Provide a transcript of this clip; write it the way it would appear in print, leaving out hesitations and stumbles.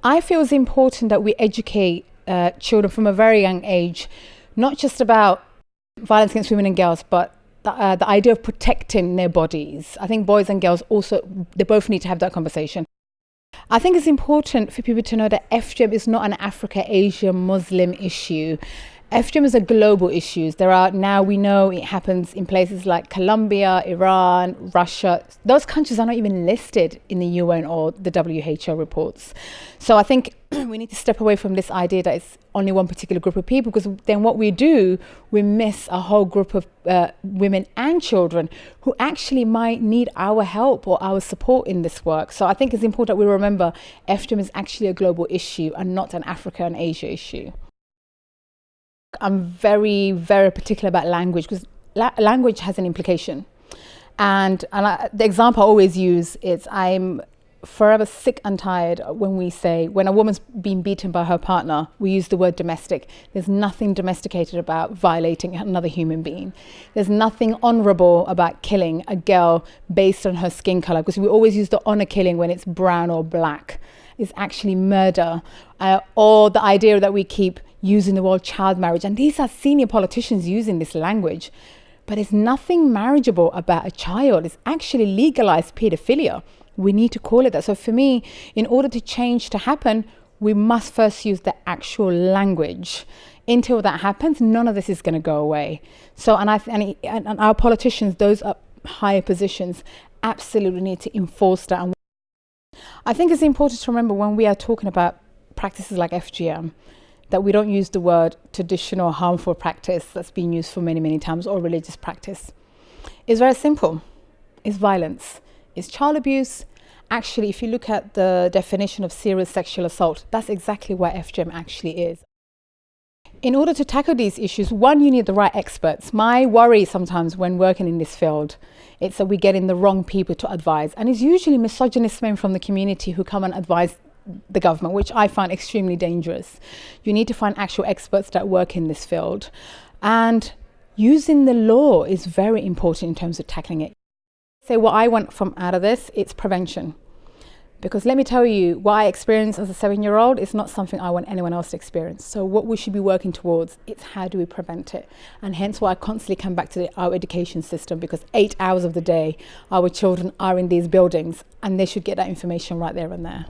I feel it's important that we educate children from a very young age, not just about violence against women and girls, but the idea of protecting their bodies. I think boys and girls also, they both need to have that conversation. I think it's important for people to know that FGM is not an Africa, Asia, Muslim issue. FGM is a global issue. We know it happens in places like Colombia, Iran, Russia. Those countries are not even listed in the UN or the WHO reports. So I think we need to step away from this idea that it's only one particular group of people, because then what we do, we miss a whole group of women and children who actually might need our help or our support in this work. So I think it's important that we remember FGM is actually a global issue and not an Africa and Asia issue. I'm very, very particular about language, because language has an implication. And the example I always use is, I'm forever sick and tired when a woman's been beaten by her partner, we use the word domestic. There's nothing domesticated about violating another human being. There's nothing honorable about killing a girl based on her skin color, because we always use the honor killing when it's brown or black. It's actually murder, or the idea that we keep using the word child marriage. And these are senior politicians using this language. But there's nothing marriageable about a child. It's actually legalized pedophilia. We need to call it that. So for me, in order to change to happen, we must first use the actual language. Until that happens, none of this is going to go away. So, and our politicians, those up higher positions, absolutely need to enforce that. And I think it's important to remember when we are talking about practices like FGM, that we don't use the word traditional harmful practice that's been used for many, many times, or religious practice. It's very simple. It's violence. It's child abuse. Actually, if you look at the definition of serious sexual assault, that's exactly what FGM actually is. In order to tackle these issues, one, you need the right experts. My worry sometimes when working in this field, it's that we get in the wrong people to advise. And it's usually misogynist men from the community who come and advise the government, which I find extremely dangerous. You need to find actual experts that work in this field. And using the law is very important in terms of tackling it. So what I want from out of this, it's prevention. Because let me tell you, what I experienced as a 7-year-old is not something I want anyone else to experience. So what we should be working towards, it's how do we prevent it? And hence why I constantly come back to our education system, because 8 hours of the day, our children are in these buildings and they should get that information right there and there.